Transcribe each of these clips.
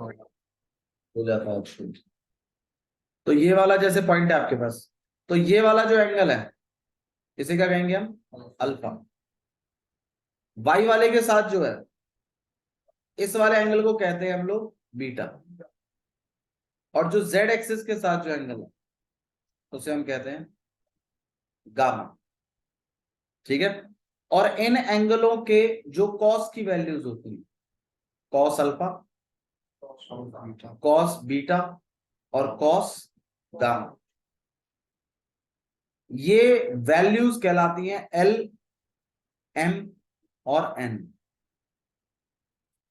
हो जाता है ऑप्शन। तो ये वाला जैसे पॉइंट है आपके पास, तो ये वाला जो एंगल है इसे क्या कहेंगे हम, अल्फा। वाई वाले के साथ जो है इस वाले एंगल को कहते हैं हम लोग बीटा, और जो जेड एक्सिस के साथ जो एंगल है उसे हम कहते हैं गामा। ठीक है। और इन एंगलों के जो कॉस की वैल्यूज होती है, कॉस अल्फा, कॉस बीटा और कॉस गामा, ये वैल्यूज कहलाती हैं एल, एम और एन।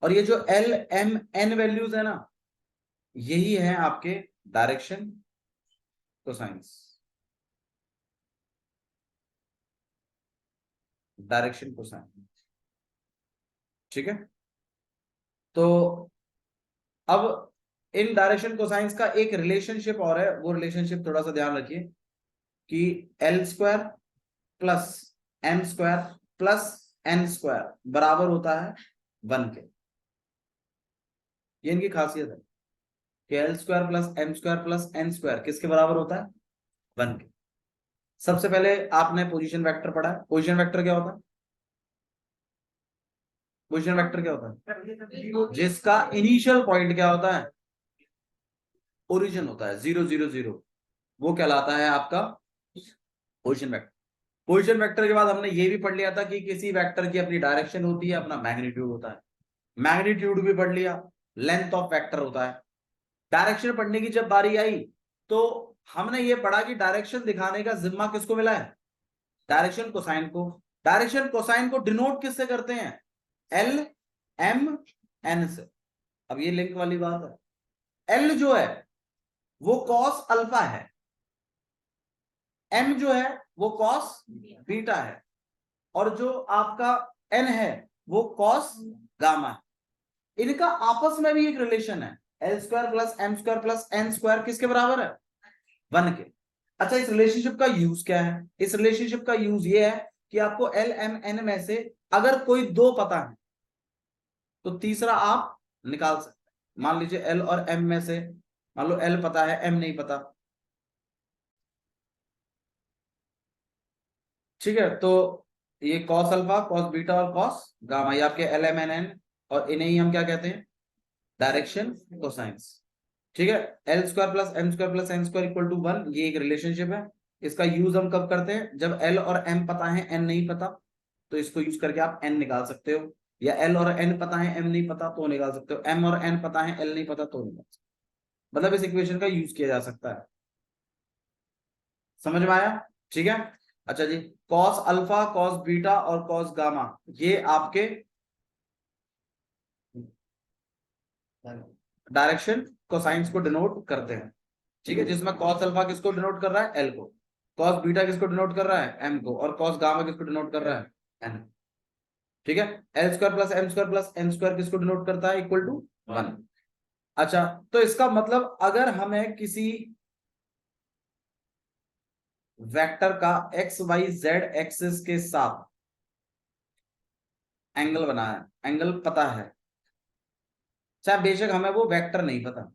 और ये जो एल, एम, एन वैल्यूज है ना, यही है आपके डायरेक्शन कोसाइंस। Direction cosine. ठीक है। तो अब इन डायरेक्शन कोसाइंस का एक रिलेशनशिप और है, वो रिलेशनशिप थोड़ा सा ध्यान रखिए कि L square plus M square plus N square बराबर होता है 1 के। ये इनकी खासियत है कि L square plus M square plus N square किसके बराबर होता है, 1 के। सबसे पहले आपने पोजीशन वेक्टर पढ़ा है। पोजीशन वेक्टर क्या होता है, पोजीशन वेक्टर क्या होता है, जिसका इनिशियल पॉइंट क्या होता है, ओरिजिन होता है 0 0 0, वो कहलाता है आपका पोजीशन वेक्टर। पोजीशन वेक्टर के बाद हमने ये भी पढ़ लिया था कि किसी वेक्टर की अपनी डायरेक्शन होती है, अपना मैग्नीट्यूड होता है। मैग्नीट्यूड भी पढ़ लिया, लेंथ ऑफ वेक्टर होता है। डायरेक्शन पढ़ने की जब बारी आई तो हमने ये पढ़ा कि डायरेक्शन दिखाने का जिम्मा किसको मिला है, डायरेक्शन कोसाइन को। डायरेक्शन कोसाइन को डिनोट किससे करते हैं, एल, एम, एन से। अब ये लिंक वाली बात है, एल जो है वो कॉस अल्फा है, एम जो है वो कॉस बीटा है, और जो आपका एन है वो कॉस गामा है। इनका आपस में भी एक रिलेशन है, L square plus M square plus N square किसके बराबर है, 1 के। अच्छा, इस रिलेशनशिप का यूज क्या है, इस रिलेशनशिप का यूज ये है कि आपको एल, एम, एन में से अगर कोई दो पता है तो तीसरा आप निकाल सकते हैं। मान लीजिए एल और एम में से मान लो एल पता है, एम नहीं पता। ठीक है। तो ये कॉस अल्फा, कॉस बीटा और कॉस गामा, ये आपके एल, एम, एन, एन, और इन्हें ही हम क्या कहते हैं, डायरेक्शन कोसाइंस। ठीक है। L square plus M square plus N square equal to 1, ये एक रिलेशनशिप है। इसका यूज हम कब करते हैं, जब एल और एम पता है, एन नहीं पता, तो इसको यूज करके आप एन निकाल सकते हो। या एल और एन पता है, एम नहीं पता, तो निकाल सकते हो। एम और एन पता है, एल नहीं पता, तो निकाल सकते हो। मतलब इस इक्वेशन का यूज किया जा सकता है। समझ में आया। ठीक है। अच्छा जी, कॉस अल्फा, कॉस बीटा और कॉस गामा, ये आपके डायरेक्शन कोसाइंस को डिनोट करते हैं। ठीक है। जिसमें कॉस अल्फा किसको डिनोट कर रहा है, एल को, कॉस बीटा किसको डिनोट कर रहा है, एम को, और कॉस गामा किसको डिनोट कर रहा है, एन। ठीक है। L square plus M square plus N square किसको डिनोट करता है, इक्वल टू 1। अच्छा, तो इसका मतलब अगर हमें किसी वेक्टर का एक्स वाई जेड एक्सिस के साथ एंगल बनाया है, एंगल पता है, चाहे बेशक हमें वो वेक्टर नहीं पता।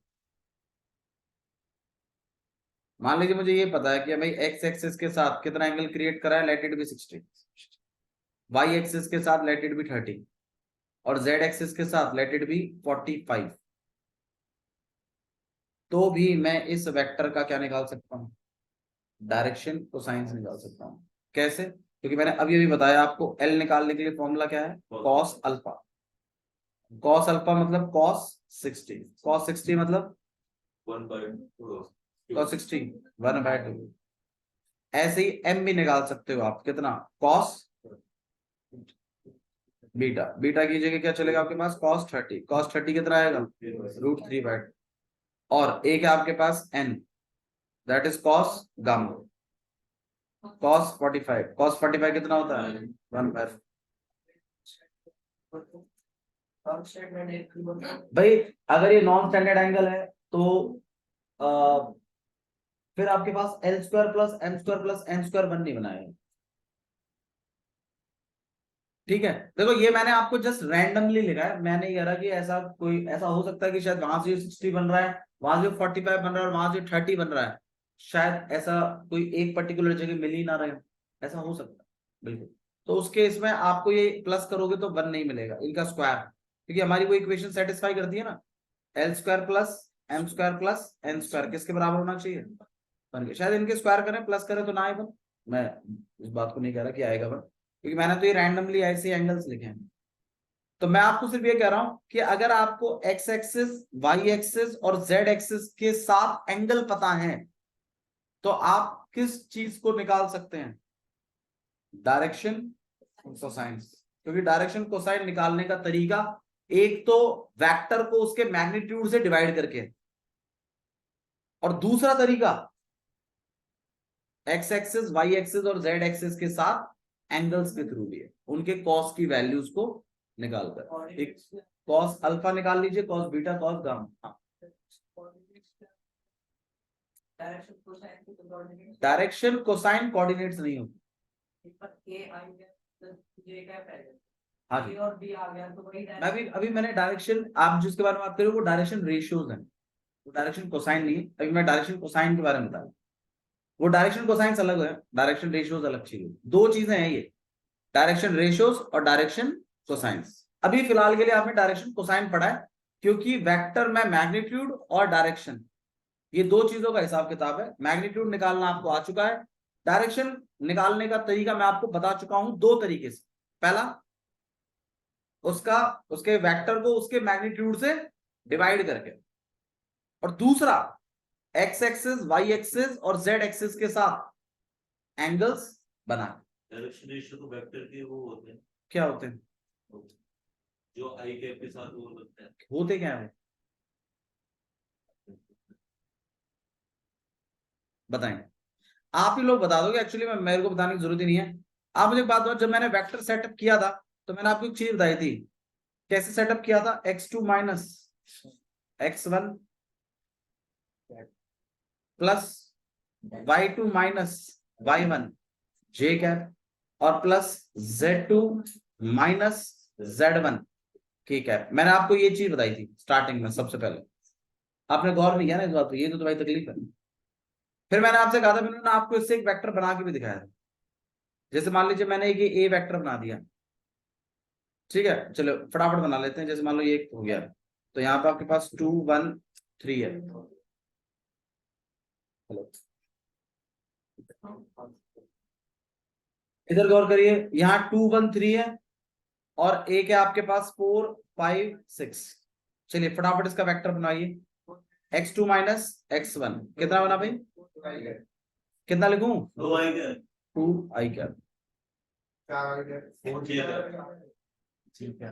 मान लीजिए मुझे ये पता है कि भाई एक्स एक्सिस के साथ कितना एंगल क्रिएट करा है, let it be 60, Y axis के साथ लेट इट बी 30, और जेड एक्सिस के साथ लेट इट बी 45, तो भी मैं इस वेक्टर का क्या निकाल सकता हूं, डायरेक्शन कोसाइन निकाल सकता हूं। कैसे, क्योंकि मैंने अभी अभी बताया आपको एल निकालने के लिए फॉर्मूला क्या है, कॉस अल्फा। कॉस अल्फा मतलब कॉस 60, कॉस 60 मतलब 1/2, कॉस 60 1/2। ऐसे ही एम भी निकाल सकते हो आप, कितना, कॉस बीटा। बीटा की जगह क्या चलेगा आपके पास, cos 30, cos 30 कितना आएगा, √3/2। और एक है आपके पास n, that is cos gamma, cos 45, cos 45 कितना होता है, 1/4। भाई अगर ये नॉन स्टैंडर्ड एंगल है तो आ, फिर आपके पास L square plus M square plus N square 1 नहीं बनाएगा। ठीक है, देखो ये मैंने आपको जस्ट रैंडमली लिखा है, मैंने कह रहा कि ऐसा कोई ऐसा हो सकता है कि शायद वहां से 60 बन रहा है, वहां से 45 बन रहा है और वहां से 30 बन रहा है, शायद ऐसा कोई एक पर्टिकुलर जगह मिल ही ना रहे, ऐसा हो सकता है बिल्कुल। तो उस केस में आपको ये प्लस करोगे तो 1 नहीं मिलेगा, इनका स्क्वायर, क्योंकि हमारी वो इक्वेशन सेटिस्फाई करती है ना, L square plus M square plus N square किसके बराबर होना चाहिए, बन गया। शायद इनके स्क्वायर करें प्लस करें तो ना आए बन, मैं इस बात को नहीं कह रहा कि आएगा बन, क्योंकि मैंने तो ये रैंडमली ऐसे एंगल्स लिखे हैं। तो मैं आपको सिर्फ ये कह रहा हूं कि अगर आपको एक्स एक्सिस वाई एक्सिस और जेड एक्सिस के साथ एंगल पता है तो आप किस चीज को निकाल सकते हैं, डायरेक्शन कोसाइन, क्योंकि डायरेक्शन कोसाइन निकालने का तरीका एक तो वेक्टर को उसके मैग्नीट्यूड से डिवाइड करके, और दूसरा तरीका एक्स एक्सिस वाई एक्सिस और जेड एक्सिस के साथ एंगल्स के थ्रू भी है, उनके कॉस की वैल्यूज को निकालकर, एक कॉस अल्फा निकाल लीजिए, cos beta, cos gamma. Direction cosine coordinates नहीं होती। हाँ जी, और बी आ गया तो वही अभी मैंने डायरेक्शन, आप जिसके बारे में बात कर रहे हो वो डायरेक्शन रेशियोज है, वो डायरेक्शन कोसाइन नहीं है। अभी मैं डायरेक्शन कोसाइन के बारे में बता रहा हूँ, वो डायरेक्शन कोसाइन अलग है, डायरेक्शन रेशियोज अलग चीज है, दो चीजें हैं ये, डायरेक्शन रेशियोज और डायरेक्शन कोसाइन। अभी फिलहाल के लिए आपने डायरेक्शन कोसाइन पढ़ा है, क्योंकि वेक्टर में मैग्नीट्यूड और डायरेक्शन ये दो चीजों का हिसाब किताब है। मैग्नीट्यूड निकालना आपको आ चुका है, डायरेक्शन निकालने का तरीका मैं आपको बता चुका हूं दो तरीके से, पहला उसका उसके वेक्टर को उसके मैग्नीट्यूड से डिवाइड करके, और दूसरा एक्स एक्सिस वाई एक्सिस और जेड एक्सिस के साथ एंगल्स बना। डायरेक्शन रेशियो तो वेक्टर के वो होते हैं, क्या होते हैं, जो आई कैप के साथ वो होते हैं, होते क्या है बताएं, आप ही लोग बता दोगे, एक्चुअली मैं मेरे को बताने की जरूरत ही नहीं है। आप मुझे एक बात बताओ, जब मैंने वेक्टर सेटअप किया था तो मैंने आपको एक चीज बताई थी, कैसे सेटअप किया था, x2 minus x1 plus y2 minus y1 जे कैप और प्लस z2 माइनस z1 के कैप। मैंने आपको ये चीज बताई थी स्टार्टिंग में सबसे पहले, आपने गौर नहीं किया ना इस बात पे, ये तो भाई तकलीफ है। फिर मैंने आपसे कहा था, मैंने आपको इससे एक वेक्टर बना के भी दिखाया था, जैसे मान लीजिए मैंने एक ए वेक्टर बना दिया, ठीक है, चलो फटाफट बना लेते हैं, जैसे मान लो ये एक हो गया, तो यहाँ पे आपके पास 2 1 3 है, हेलो इधर गौर करिए, यहाँ 2 1 3 है और एक है आपके पास 4 5 6। चलिए फटाफट इसका वेक्टर बनाइए, x2 माइनस x1 कितना बना भाई, कितना लिखूं, 2 i कैप, ठीक है,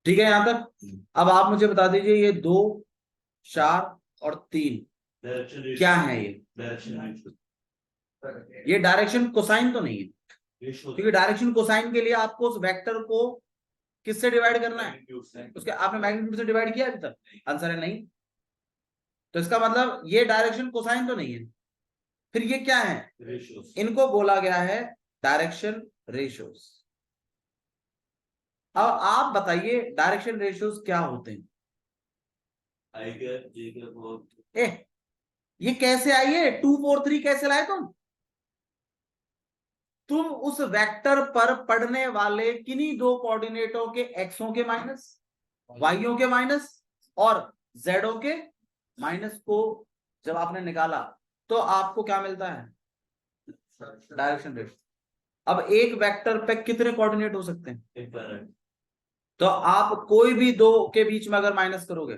ठीक है यहां तक। अब आप मुझे बता दीजिए ये 2 4 और 3 क्या है, ये डायरेक्शन कोसाइन तो नहीं है, क्योंकि डायरेक्शन कोसाइन के लिए आपको उस वेक्टर को किससे डिवाइड करना है, उसके आपने मैग्नीट्यूड से डिवाइड किया अभी तक, आंसर है नहीं। तो इसका मतलब ये डायरेक्शन कोसाइन तो नहीं है, फिर ये क्या है, इनको बोला गया है डायरेक्शन रेशियोज। अब आप बताइए डायरेक्शन रेशियोज क्या होते हैं, आई कैप जे कैप और ए ये कैसे आई है, 2 4 3 कैसे लाए तुम उस वेक्टर पर पड़ने वाले किन्हीं दो कोऑर्डिनेटों के एक्सों के माइनस, वाईओ के माइनस और जेडो के माइनस को जब आपने निकाला तो आपको क्या मिलता है, डायरेक्शन रेशियो। अब एक वेक्टर पे कितने कोऑर्डिनेट हो सकते हैं, तो आप कोई भी दो के बीच में अगर माइनस करोगे,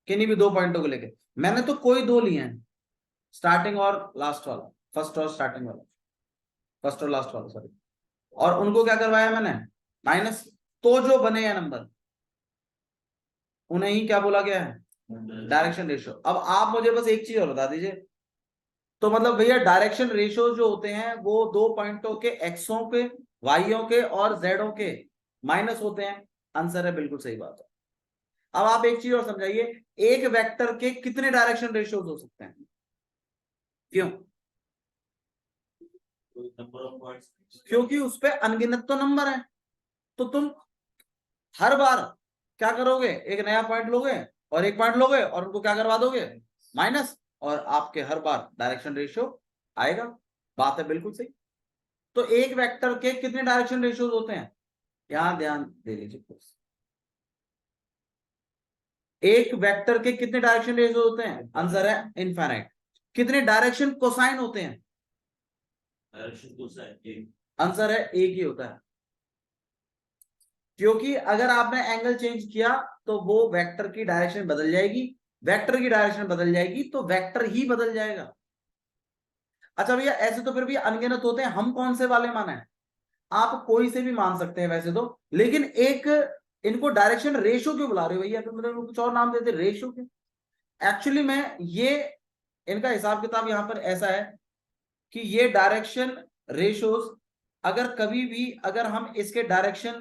किन्हीं भी दो पॉइंटों को लेके, मैंने तो कोई दो लिए हैं, स्टार्टिंग और लास्ट वाला, फर्स्ट और स्टार्टिंग वाला, फर्स्ट और लास्ट वाला सॉरी, और उनको क्या करवाया मैंने माइनस, तो जो बने हैं नंबर उन्हें ही क्या बोला गया है, डायरेक्शन रेशियो। अब आप मुझे बस एक चीज और बता दीजिए, तो मतलब भैया डायरेक्शन रेशियो जो होते हैं वो दो पॉइंटों के एक्सों के, वाईओ के और जेडों के माइनस होते हैं, आंसर है बिल्कुल सही बात है। अब आप एक चीज और समझाइए, एक वेक्टर के कितने डायरेक्शन रेशियोज हो सकते हैं, क्यों, नंबर ऑफ पॉइंट्स, क्योंकि उस पे अनगिनत तो नंबर है, तो तुम हर बार क्या करोगे, एक नया पॉइंट लोगे और एक पॉइंट लोगे और उनको क्या करवा दोगे, माइनस, और आपके हर बार डायरेक्शन रेशियो आएगा। बात है बिल्कुल सही। तो एक वेक्टर के कितने डायरेक्शन रेशियोज होते हैं, यहां ध्यान दे लीजिए। एक वेक्टर के कितने डायरेक्शन रेशियो होते हैं, आंसर है इनफाइनाइट। कितने डायरेक्शन कोसाइन होते हैं, डायरेक्शन कोसाइन आंसर है एक ही होता है। क्योंकि अगर आपने एंगल चेंज किया तो वो वेक्टर की डायरेक्शन बदल जाएगी, वेक्टर की डायरेक्शन बदल जाएगी तो वेक्टर ही बदल जाएगा। अच्छा भैया, ऐसे तो फिर भी अनगिनत होते हैं, हम कौन से वाले माने, आप कोई से भी मान सकते हैं वैसे तो, लेकिन एक इनको डायरेक्शन रेशो क्यों बुला रहे हो भैया, फिर मतलब कुछ और नाम देते रेशो क्यों। एक्चुअली में ये इनका हिसाब किताब यहां पर ऐसा है कि ये डायरेक्शन रेशोज अगर कभी भी अगर हम इसके डायरेक्शन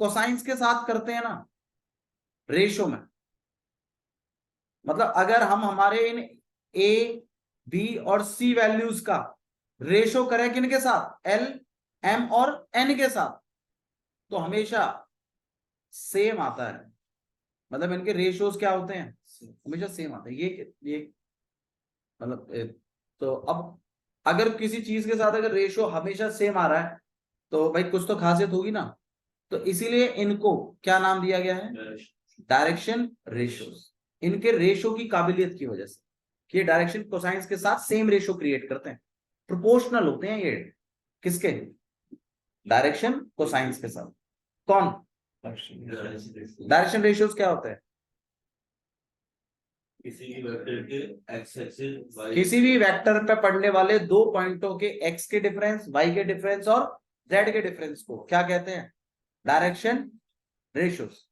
कोसाइंस के साथ करते हैं ना रेशो में, मतलब अगर हम हमारे इन ए बी और सी वैल्यूज का रेशो करें किन के साथ, एल एम और एन के साथ, तो हमेशा सेम आता है। मतलब इनके रेशियोज क्या होते हैं, हमेशा सेम आता है। ये मतलब तो अब अगर किसी चीज के साथ अगर रेशियो हमेशा सेम आ रहा है तो भाई कुछ तो खासियत होगी ना, तो इसीलिए इनको क्या नाम दिया गया है, डायरेक्शन रेशियोज। इनके रेशियो की काबिलियत की वजह से कि ये डायरेक्शन कोसाइंस के साथ सेम रेशियो क्रिएट करते हैं, प्रोपोर्शनल होते हैं ये किसके, डायरेक्शन कोसाइंस के साथ। कौन, डायरेक्शन रेशियोज क्या होता है, किसी भी वेक्टर के एक्स एक्सिस वाई, किसी भी वेक्टर पे पड़ने वाले दो पॉइंटों के एक्स के डिफरेंस, वाई के डिफरेंस और जेड के डिफरेंस को क्या कहते हैं, डायरेक्शन रेशियोज।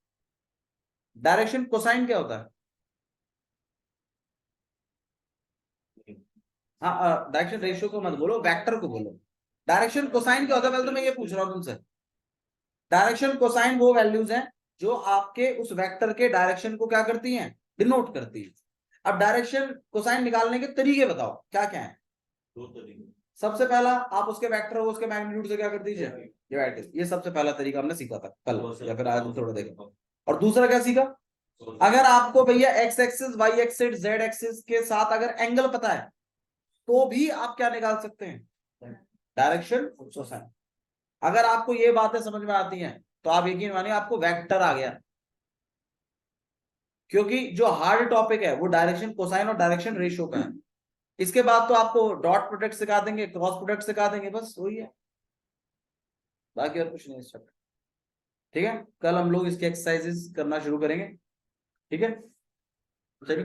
डायरेक्शन कोसाइन क्या होता है, हाँ डायरेक्शन रेशियो को मत बोलो, वेक्टर को बोलो। डायरेक्शन कोसाइन क्या होता है, पहले तो मैं ये पूछ रहा हूं तुमसे। डायरेक्शन कोसाइन वो वैल्यूज हैं जो आपके उस वेक्टर के डायरेक्शन को क्या करती हैं, डिनोट करती है। अब डायरेक्शन कोसाइन निकालने के तरीके बताओ क्या क्या है। दो तरीके, सबसे पहला, आप उसके वेक्टर को उसके मैग्नीट्यूड से क्या कर दीजिए, डिवाइड। ये सबसे पहला तरीका हमने सीखा था कल या फिर आज हम थोड़ा देखा। और दूसरा क्या सीखा, अगर आपको भैया X axis Y axis Z axis के साथ अगर एंगल पता है तो भी आप क्या निकाल सकते हैं, डायरेक्शन कोसाइन। अगर आपको ये बातें समझ में आती हैं तो आप यकीन मानिए आपको वेक्टर आ गया। क्योंकि जो हार्ड टॉपिक है वो डायरेक्शन कोसाइन और डायरेक्शन रेशियो का है। इसके बाद तो आपको डॉट प्रोडक्ट सिखा देंगे, क्रॉस प्रोडक्ट सिखा देंगे, बस वही है, बाकी और कुछ नहीं इस चैप्टर। ठीक है, कल हम लोग इसके एक्सरसाइजेस करना शुरू करेंगे। ठीक है, चलिए।